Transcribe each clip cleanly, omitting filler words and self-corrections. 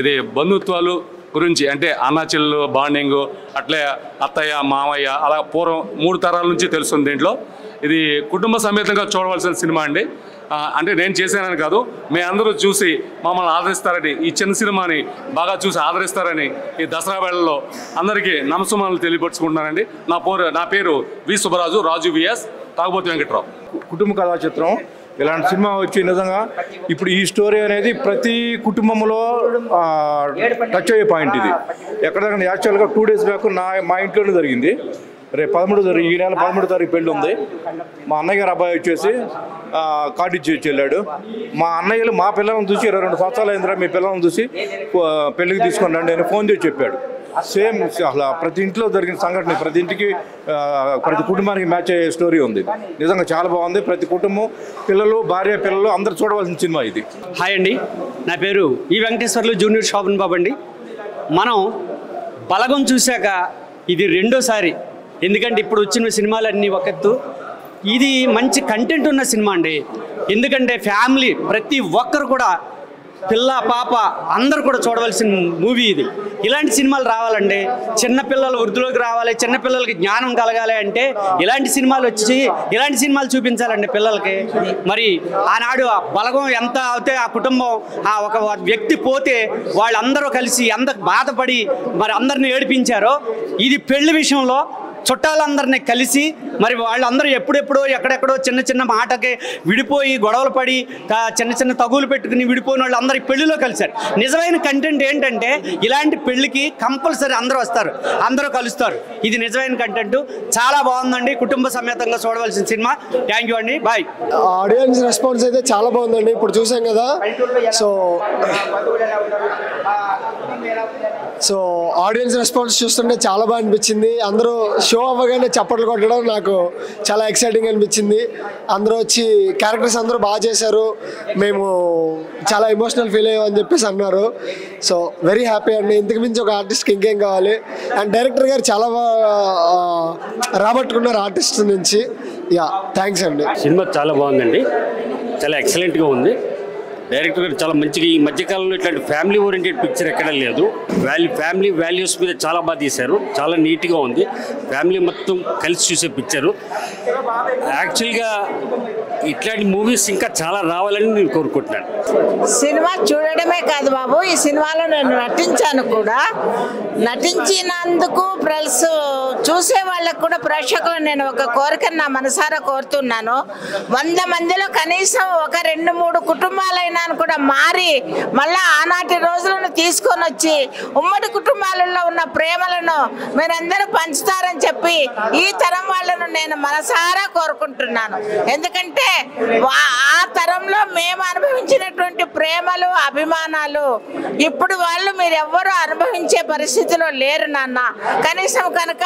ఇది బంధుత్వాలు గురించి, అంటే అన్న చెల్లెలు బాండింగ్, అట్లే అత్తయ్య మామయ్య అలా పూర్వం 3 తరాల నుంచి తెలుస్తుంది దీంట్లో. ఇది కుటుంబ సమేతంగా చూడవలసిన సినిమా అండి. అంటే నేను చేశానని కాదు, మీ అందరూ చూసి మమ్మల్ని ఆదరిస్తారని, ఈ చిన్న సినిమాని బాగా చూసి ఆదరిస్తారని ఈ దసరా వేళల్లో అందరికీ నమస్కారాలు తెలియపరుచుకుంటున్నానండి. నా పేరు వి సుబ్బరాజు, రాజు విఎస్, తాగుబోతు వెంకట్రావు. కుటుంబ కథా చిత్రం. ఇలాంటి సినిమా వచ్చి నిజంగా ఇప్పుడు ఈ స్టోరీ అనేది ప్రతి కుటుంబంలో టచ్ అయ్యే పాయింట్. ఇది ఎక్కడైనా యాక్చువల్గా 2 days బ్యాక్ మా ఇంట్లోనే జరిగింది. రేపు 13 ఈ నెల 13వ తారీఖు పెళ్ళి ఉంది. మా అన్నయ్య గారు అబ్బాయి వచ్చేసి కార్డు ఇచ్చి వెళ్ళాడు. మా అన్నయ్యలు మా పిల్లలను చూసి 22 సంవత్సరాలు అయిందిరా మీ పిల్లలను చూసి పెళ్ళికి తీసుకొని రండి అని ఫోన్ చేసి చెప్పాడు. సేమ్ అసలు ప్రతి ఇంట్లో జరిగిన సంఘటన ప్రతి ఇంటికి ప్రతి కుటుంబానికి మ్యాచ్ అయ్యే స్టోరీ ఉంది. నిజంగా చాలా బాగుంది. ప్రతి కుటుంబం, పిల్లలు, భార్య పిల్లలు అందరూ చూడవలసిన సినిమా ఇది. హాయ్ అండి, నా పేరు ఈ వెంకటేశ్వర్లు జూనియర్ శోభన్ బాబు అండి. మనం బలగం చూశాక ఇది రెండోసారి, ఎందుకంటే ఇప్పుడు వచ్చిన సినిమాలన్నీ ఒక ఎత్తు, ఇది మంచి కంటెంట్ ఉన్న సినిమా అండి. ఎందుకంటే ఫ్యామిలీ ప్రతి ఒక్కరు కూడా, పిల్ల పాప అందరు కూడా చూడవలసిన మూవీ ఇది. ఇలాంటి సినిమాలు రావాలండి, చిన్నపిల్లలు వృద్ధిలోకి రావాలి, చిన్నపిల్లలకి జ్ఞానం కలగాలి అంటే ఇలాంటి సినిమాలు వచ్చి ఇలాంటి సినిమాలు చూపించాలండి పిల్లలకి. మరి ఆనాడు బలగం ఎంత అయితే ఆ కుటుంబం ఒక వ్యక్తి పోతే వాళ్ళందరూ కలిసి ఎంత బాధపడి మరి అందరిని ఏడిపించారో, ఇది పెళ్లి విషయంలో చుట్టాలందరినీ కలిసి మరి వాళ్ళందరూ ఎప్పుడెప్పుడో ఎక్కడెక్కడో చిన్న చిన్న మాటకి విడిపోయి గొడవలు పడి చిన్న చిన్న తగులు పెట్టుకుని విడిపోయిన వాళ్ళు అందరి పెళ్లిలో కలిశారు. నిజమైన కంటెంట్ ఏంటంటే ఇలాంటి పెళ్లికి కంపల్సరీ అందరూ వస్తారు, అందరూ కలుస్తారు. ఇది నిజమైన కంటెంట్, చాలా బాగుందండి. కుటుంబ సమేతంగా చూడవలసిన సినిమా. థ్యాంక్ యూ అండి, బాయ్. ఆడియన్స్ రెస్పాన్స్ అయితే చాలా బాగుందండి. ఇప్పుడు చూసాం కదా, సో ఆడియన్స్ రెస్పాన్స్ చూస్తుంటే చాలా బాగా అనిపించింది. అందరూ షో అవ్వగానే చప్పట్లు కొట్టడం నాకు చాలా ఎక్సైటింగ్ అనిపించింది. అందరూ వచ్చి క్యారెక్టర్స్ అందరూ బాగా చేశారు, మేము చాలా ఎమోషనల్ ఫీల్ అయ్యామని చెప్పేసి అన్నారు. సో వెరీ హ్యాపీ అండి. ఇంతకు మించి ఒక ఆర్టిస్ట్కి ఇంకేం కావాలి. అండ్ డైరెక్టర్ గారు చాలా బాగా రాబట్టుకున్నారు ఆర్టిస్ట్ నుంచి. యా, థ్యాంక్స్ అండి. సినిమా చాలా బాగుందండి, చాలా ఎక్సలెంట్గా ఉంది. డైరెక్టర్ గారు చాలా మంచిగా, ఈ మధ్యకాలంలో ఇట్లాంటి ఫ్యామిలీ ఓరియంటెడ్ పిక్చర్ ఎక్కడ లేదు. ఫ్యామిలీ వాల్యూస్ మీద చాలా బాగా తీశారు, చాలా నీట్గా ఉంది. ఫ్యామిలీ మొత్తం కలిసి చూసే పిక్చరు. యాక్చువల్గా ఇట్లాంటి మూవీస్ ఇంకా చాలా రావాలని నేను కోరుకుంటున్నాను. సినిమా చూడడమే కాదు బాబు, ఈ సినిమాలో నేను నటించాను కూడా. నటించినందుకు ప్లస్ చూసే వాళ్ళకు కూడా, ప్రేక్షకులు నేను ఒక కోరికను నా మనసారా కోరుతున్నాను. 100 మందిలో కనీసం ఒక 2-3 కుటుంబాలైనా కూడా మారి మళ్ళా ఆనాటి రోజులను తీసుకొని వచ్చి ఉమ్మడి కుటుంబాలలో ఉన్న ప్రేమలను మీరందరూ పంచుతారని చెప్పి ఈ తరం వాళ్ళను నేను మనసారా కోరుకుంటున్నాను. ఎందుకంటే ఆ తరంలో మేము అనుభవించినటువంటి ప్రేమలు, అభిమానాలు ఇప్పుడు వాళ్ళు మీరెవ్వరూ అనుభవించే పరిస్థితిలో లేరు నాన్న. కనీసం కనుక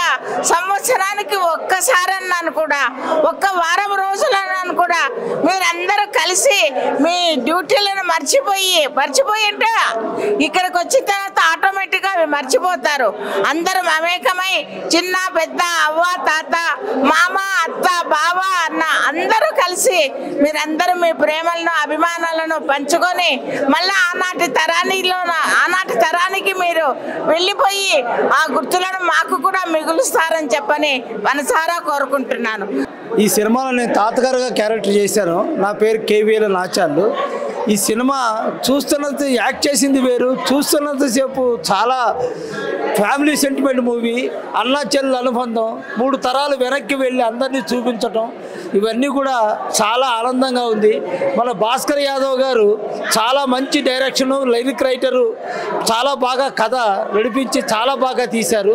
సంవత్సరానికి ఒక్కసారన్నాను కూడా, ఒక్క వారం రోజులన్నాను కూడా మీరందరూ కలిసి మీ డ్యూటీలను మర్చిపోయి అంటే ఇక్కడికి వచ్చిన తర్వాత ఆటోమేటిక్గా అవి మర్చిపోతారు. అందరూ మమేకమై చిన్న పెద్ద, అవ్వ తాత, మామ అత్త బావ అన్న అందరూ కలిసి మీరందరూ మీ ప్రేమలను అభిమానాలను పంచుకొని మళ్ళీ ఆనాటి తరానికి మీరు వెళ్ళిపోయి ఆ గుర్తులను మాకు కూడా మిగులుస్తారని చెప్పని మనసారా కోరుకుంటున్నాను. ఈ సినిమాలో నేను తాతగారుగా క్యారెక్టర్ చేశాను. నా పేరు కేవీఎల్ నాచార్లు. ఈ సినిమా చూస్తున్నంత యాక్ట్ చేసింది వేరు, చూస్తున్నంతసేపు చాలా ఫ్యామిలీ సెంటిమెంట్ మూవీ. అన్నా చెల్లెల అనుబంధం, 3 తరాలు వెనక్కి వెళ్ళి అందరినీ చూపించటం, ఇవన్నీ కూడా చాలా ఆనందంగా ఉంది. మన భాస్కర్ యాదవ్ గారు చాలా మంచి డైరెక్షను, లైరిక్ రైటరు, చాలా బాగా కథ నడిపించి చాలా బాగా తీశారు.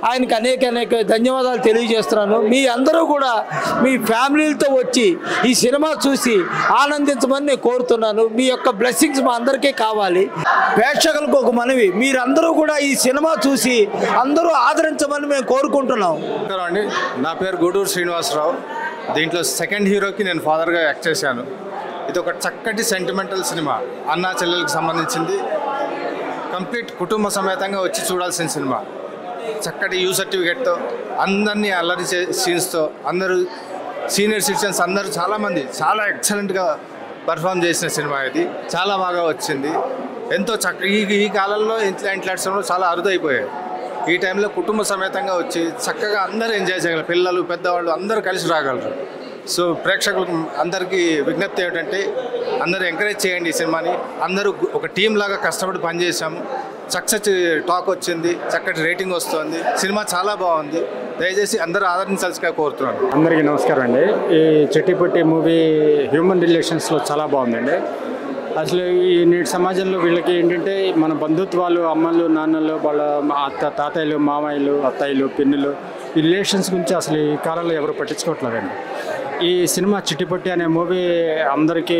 ఆయనకి అనేక ధన్యవాదాలు తెలియజేస్తున్నాను. మీ అందరూ కూడా మీ ఫ్యామిలీలతో వచ్చి ఈ సినిమా చూసి ఆనందించమని నేను కోరుతున్నాను. మీ యొక్క బ్లెస్సింగ్స్ మా అందరికీ కావాలి. ప్రేక్షకులకు ఒక మనవి, మీరందరూ కూడా ఈ సినిమా చూసి అందరూ ఆదరించమని మేము కోరుకుంటున్నాం. అండి, నా పేరు గూడూరు శ్రీనివాసరావు. దీంట్లో సెకండ్ హీరోకి నేను ఫాదర్గా యాక్ట్ చేశాను. ఇది ఒక చక్కటి సెంటిమెంటల్ సినిమా, అన్నా చెల్లెలకు సంబంధించింది. కంప్లీట్ కుటుంబ సమేతంగా వచ్చి చూడాల్సిన సినిమా. చక్కటి యూ సర్టిఫికేట్తో, అందరినీ అల్లరి సీన్స్తో, అందరూ సీనియర్ సిటిజన్స్ అందరూ చాలామంది చాలా ఎక్సలెంట్గా పర్ఫామ్ చేసిన సినిమా. ఇది చాలా బాగా వచ్చింది. ఎంతో ఈ కాలంలో ఇట్లాంటి సినిమాలు చాలా అరుదైపోయాయి. ఈ టైంలో కుటుంబ సమేతంగా వచ్చి చక్కగా అందరూ ఎంజాయ్ చేయగలరు. పిల్లలు పెద్దవాళ్ళు అందరూ కలిసి రాగలరు. సో ప్రేక్షకులకు అందరికీ విజ్ఞప్తి ఏమిటంటే అందరూ ఎంకరేజ్ చేయండి ఈ సినిమాని. అందరూ ఒక టీం లాగా కష్టపడి పనిచేసాము. సక్సెస్ టాక్ వచ్చింది, చక్కటి రేటింగ్ వస్తుంది. సినిమా చాలా బాగుంది. దయచేసి అందరూ ఆదరించాల్సిగా కోరుతున్నాను. అందరికీ నమస్కారం అండి. ఈ చిట్టిపొట్టి మూవీ హ్యూమన్ రిలేషన్స్లో చాలా బాగుందండి. అసలు ఈ నేటి సమాజంలో వీళ్ళకి ఏంటంటే మన బంధుత్వాలు, అమ్మలు నాన్నలు, వాళ్ళ తాతయ్యలు, మామయ్యలు, అత్తయ్యలు, పిన్నులు, ఈ రిలేషన్స్ గురించి అసలు ఈ కాలంలో ఎవరు పట్టించుకోవట్లేదండి. ఈ సినిమా చిట్టిపొట్టి అనే మూవీ అందరికీ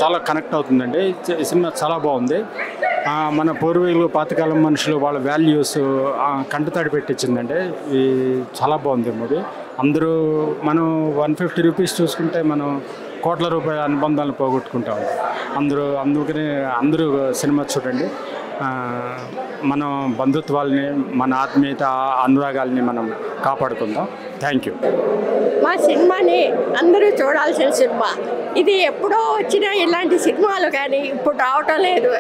చాలా కనెక్ట్ అవుతుందండి. ఈ సినిమా చాలా బాగుంది. మన పూర్వీకులు, పాతకాలం మనుషులు, వాళ్ళ వాల్యూస్ కంటతడి పెట్టించిందండి. ఈ చాలా బాగుంది మూవీ. అందరూ మనం 150 రూపీస్ చూసుకుంటే మనం కోట్ల రూపాయల అనుబంధాలను పోగొట్టుకుంటాం. అందుకని అందరూ సినిమా చూడండి. మనం బంధుత్వాలని, మన ఆత్మీయత, అనురాగాల్ని మనం కాపాడుకుందాం. Thank you. మా సినిమాని అందరూ చూడాల్సిన సినిమా ఇది. ఎప్పుడో వచ్చిన ఇలాంటి సినిమాలు కానీ ఇప్పుడు రావటం లేదు.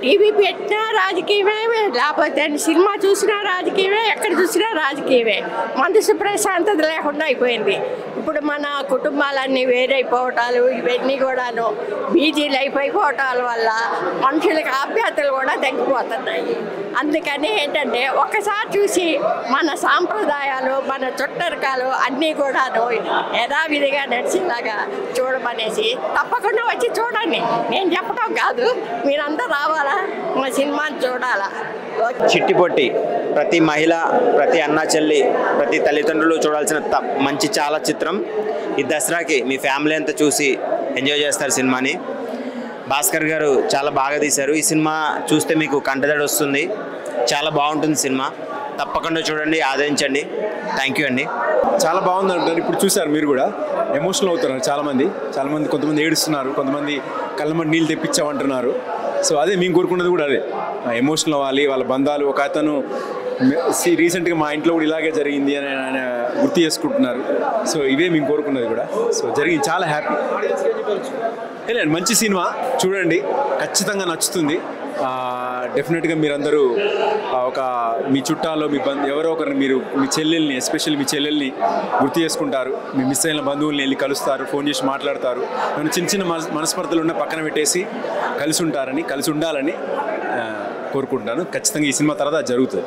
టీవీ పెట్టినా రాజకీయమే, లేకపోతే సినిమా చూసినా రాజకీయమే, ఎక్కడ చూసినా రాజకీయమే. మనసు ప్రశాంతత లేకుండా అయిపోయింది. ఇప్పుడు మన కుటుంబాలన్నీ వేరైపోవటాలు ఇవన్నీ కూడాను బీజీ లైఫ్ అయిపోవటాల వల్ల మనుషులకి ఆప్యాయతలు కూడా తగ్గిపోతున్నాయి. అందుకని ఏంటంటే ఒక్కసారి చూసి మన సాంప్రదాయాలు, మన చుట్టరికాలు అన్నీ కూడాను యథావిధిగా నడిచేలాగా చూడమనేసి తప్పకుండా వచ్చి చూడండి. నేను చెప్పడం కాదు, మీరంతా రావాలా, మా సినిమాని చూడాలా. చిట్టిపొట్టి ప్రతి మహిళ, ప్రతి అన్న చెల్లి, ప్రతి తల్లిదండ్రులు చూడాల్సిన మంచి చాలా చిత్రం. ఈ దసరాకి మీ ఫ్యామిలీ అంతా చూసి ఎంజాయ్ చేస్తారు సినిమాని. భాస్కర్ గారు చాలా బాగా తీశారు. ఈ సినిమా చూస్తే మీకు కంటదడి వస్తుంది. చాలా బాగుంటుంది సినిమా. తప్పకుండా చూడండి, ఆదరించండి. థ్యాంక్ యూ అండి. చాలా బాగుంది అంటున్నారు. ఇప్పుడు చూసారు మీరు కూడా, ఎమోషనల్ అవుతున్నారు చాలామంది. కొంతమంది ఏడుస్తున్నారు, కొంతమంది కళ్ళమని నీళ్ళు తెప్పించామంటున్నారు. సో అదే మేము కోరుకున్నది కూడా అదే, ఎమోషనల్ అవ్వాలి. వాళ్ళ బంధాలు, ఒక అతను రీసెంట్గా మా ఇంట్లో కూడా ఇలాగే జరిగింది అని ఆయన గుర్తు చేసుకుంటున్నారు. సో ఇవే మేము కోరుకున్నది కూడా. సో జరిగింది, చాలా హ్యాపీ. మంచి సినిమా చూడండి, ఖచ్చితంగా నచ్చుతుంది. డెఫినెట్గా మీరందరూ మీ చుట్టాలో ఎవరో ఒకరిని మీరు, మీ చెల్లెల్ని, ఎస్పెషల్లీ మీ చెల్లెల్ని గుర్తు చేసుకుంటారు. మీ మిస్ అయిన బంధువుల్ని వెళ్ళి కలుస్తారు, ఫోన్ చేసి మాట్లాడతారు. ఏమైనా చిన్న చిన్న మనస్పర్ధలు ఉన్న పక్కన పెట్టేసి కలిసి ఉండాలని కోరుకుంటాను. ఖచ్చితంగా ఈ సినిమా తర్వాత జరుగుతుంది.